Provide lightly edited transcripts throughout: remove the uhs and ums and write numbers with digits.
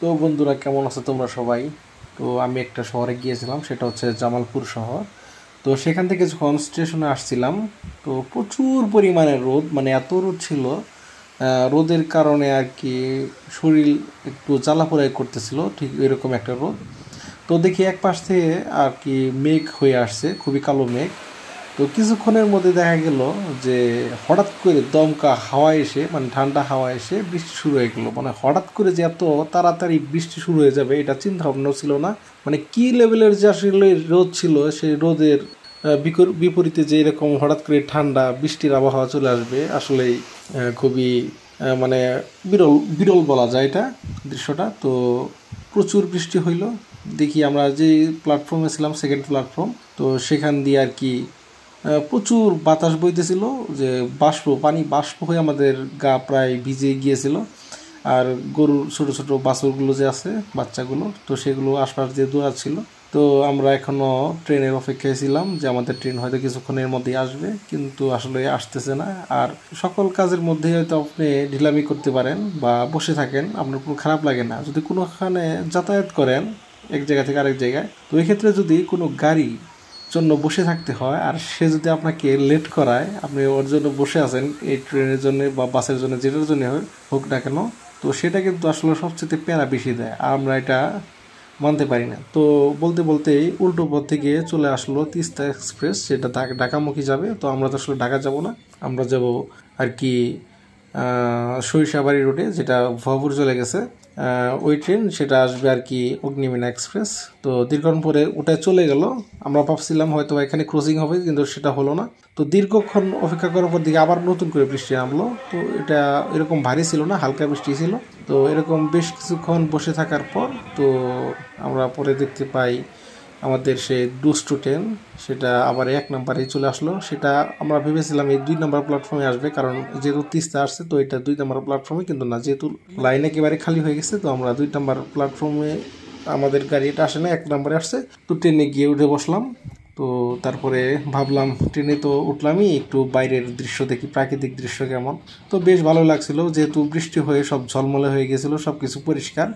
তো বন্ধুরা, কেমন আছো তোমরা সবাই? তো আমি একটা শহরে গিয়েছিলাম, সেটা হচ্ছে জামালপুর শহর। তো সেখান থেকে যখন স্টেশনে আসছিলাম, তো প্রচুর পরিমাণে রোদ, মানে এত রোদ ছিল। রোদের কারণে আর কি শরীর একটু জ্বালাপোড়াই করতেছিল, ঠিক এরকম একটা রোদ। তো দেখি এক পাশ থেকে আর কি মেঘ হয়ে আসছে, খুবই কালো মেঘ। তো কিছুক্ষণের মধ্যে দেখা গেল যে হঠাৎ করে দমকা হাওয়া এসে, মানে ঠান্ডা হাওয়া এসে বৃষ্টি শুরু হয়ে গেলো। মানে হঠাৎ করে যে এত তাড়াতাড়ি বৃষ্টি শুরু হয়ে যাবে এটা চিন্তা ভাবনাও ছিল না। মানে কি লেভেলের যে আসলে রোদ ছিল, সেই রোদের বিপরীতে যে এরকম হঠাৎ করে ঠান্ডা বৃষ্টির আবহাওয়া চলে আসবে, আসলেই খুবই মানে বিরল বিরল বলা যায় এটা দৃশ্যটা। তো প্রচুর বৃষ্টি হইল। দেখি আমরা যে প্ল্যাটফর্মে ছিলাম, সেকেন্ড প্ল্যাটফর্ম, তো সেখান দিয়ে আর কি প্রচুর বাতাস বইতেছিল, যে পানি বাষ্প হয়ে আমাদের গা প্রায় ভিজে গিয়েছিল। আর গরুর ছোট ছোট বাছুরগুলো যে আছে, বাচ্চাগুলো, তো সেগুলো আশপাশ দিয়ে দৌড়াচ্ছিল। তো আমরা এখনও ট্রেনের অপেক্ষায় ছিলাম যে আমাদের ট্রেন হয়তো কিছুক্ষণের মধ্যেই আসবে, কিন্তু আসলে আসতেছে না। আর সকল কাজের মধ্যেই হয়তো আপনি ঢিলামি করতে পারেন বা বসে থাকেন, আপনার কোনো খারাপ লাগে না। যদি কোনোখানে যাতায়াত করেন এক জায়গা থেকে আরেক জায়গায়, তো এই ক্ষেত্রে যদি কোনো গাড়ি জন্য বসে থাকতে হয় আর সে যদি আপনাকে লেট করায়, আপনি ওর জন্য বসে আছেন, এই ট্রেনের জন্য বা বাসের জন্য, যেটার জন্য হোক না কেন, তো সেটা কিন্তু আসলে সবচেয়ে প্যারা বেশি দেয়। আর আমরা এটা মানতে পারি না। তো বলতে বলতেই উল্টো পথ থেকে চলে আসলো তিস্তা এক্সপ্রেস, সেটা ঢাকামুখী যাবে। তো আমরা তো আসলে ঢাকা যাব না, আমরা যাব আর কি সরিষাবাড়ি রোডে, যেটা ভয়পুর চলে গেছে। ওই ট্রেন সেটা আসবে আর কি অগ্নিবীণা এক্সপ্রেস। তো দীর্ঘক্ষণ পরে ওটায় চলে গেল। আমরা ভাবছিলাম হয়তো এখানে ক্রসিং হবে, কিন্তু সেটা হলো না। তো দীর্ঘক্ষণ অপেক্ষা করার পর দিকে আবার নতুন করে বৃষ্টি নামলো। তো এটা এরকম ভারী ছিল না, হালকা বৃষ্টি ছিল। তো এরকম বেশ কিছুক্ষণ বসে থাকার পর তো আমরা পরে দেখতে পাই আমাদের সে দুষ্টু ট্রেন সেটা আবার 1 নম্বরে চলে আসলো। সেটা আমরা ভেবেছিলাম এই 2 নম্বর প্ল্যাটফর্মে আসবে, কারণ যেহেতু তিস্তা আসছে, তো এটা 2 নম্বর প্ল্যাটফর্মে, কিন্তু না, যেহেতু লাইন একেবারে খালি হয়ে গেছে, তো আমরা 2 নম্বর প্ল্যাটফর্মে আমাদের গাড়িটা আসে না, 1 নম্বরে আসছে। তো ট্রেনে গিয়ে উঠে বসলাম। তো তারপরে ভাবলাম ট্রেনে তো উঠলামই, একটু বাইরের দৃশ্য দেখি, প্রাকৃতিক দৃশ্য কেমন। তো বেশ ভালো লাগছিল, যেহেতু বৃষ্টি হয়ে সব ঝলমলে হয়ে গেছিলো, সব কিছু পরিষ্কার,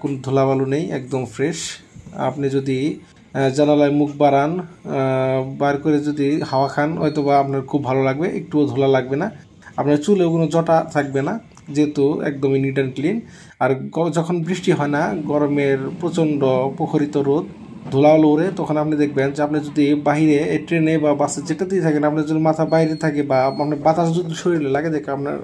কোনো ধুলাবালু নেই, একদম ফ্রেশ। আপনি যদি জানালায় মুখ বাড়ান, বার করে যদি হাওয়া খান, হয়তো বা আপনার খুব ভালো লাগবে, একটুও ধুলা লাগবে না, আপনার চুলেও কোনো জটা থাকবে না, যেহেতু একদমই নিট অ্যান্ড ক্লিন। আর যখন বৃষ্টি হয় না, গরমের প্রচণ্ড প্রখরিত রোদ, ধুলাওয়ালা উড়ে, তখন আপনি দেখবেন যে আপনি যদি বাহিরে ট্রেনে বা বাসে যেটাতেই থাকেন, আপনার যদি মাথা বাইরে থাকে বা আপনার বাতাস যদি শরীরে লাগে, দেখে আপনার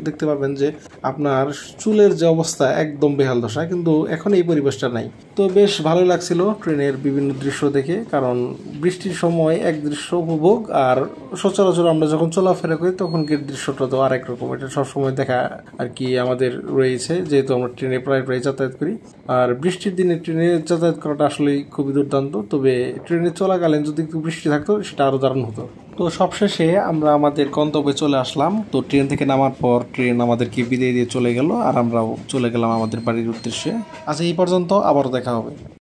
দেখতে পাবেন যে আপনার চুলের যে অবস্থা একদম বেহাল দশা। কিন্তু এখন এই পরিবেশটা নাই। তো বেশ ভালো লাগছিল ট্রেনের বিভিন্ন দৃশ্য দেখে, কারণ বৃষ্টির সময় এক দৃশ্য উপভোগ, আর সচরাচর আমরা যখন চলাফেরা করি তখনকার দৃশ্যটা তো আরেক রকম। এটা সবসময় দেখা আর কি আমাদের রয়েছে, যেহেতু আমরা ট্রেনে প্রায় যাতায়াত করি। আর বৃষ্টির দিনে ট্রেনে যাতায়াত করাটা আসলেই খুবই দুর্দান্ত। তবে ট্রেনে চলাকালীন যদি একটু বৃষ্টি থাকতো, সেটা আরও দারুণ হতো। তো সবশেষে আমরা আমাদের গন্তব্যে চলে আসলাম। তো ট্রেন থেকে নামার পর ট্রেন আমাদেরকে বিদায় দিয়ে চলে গেল, আর আমরাও চলে গেলাম আমাদের বাড়ির উদ্দেশ্যে। আজ এই পর্যন্ত, আবারও দেখা হবে।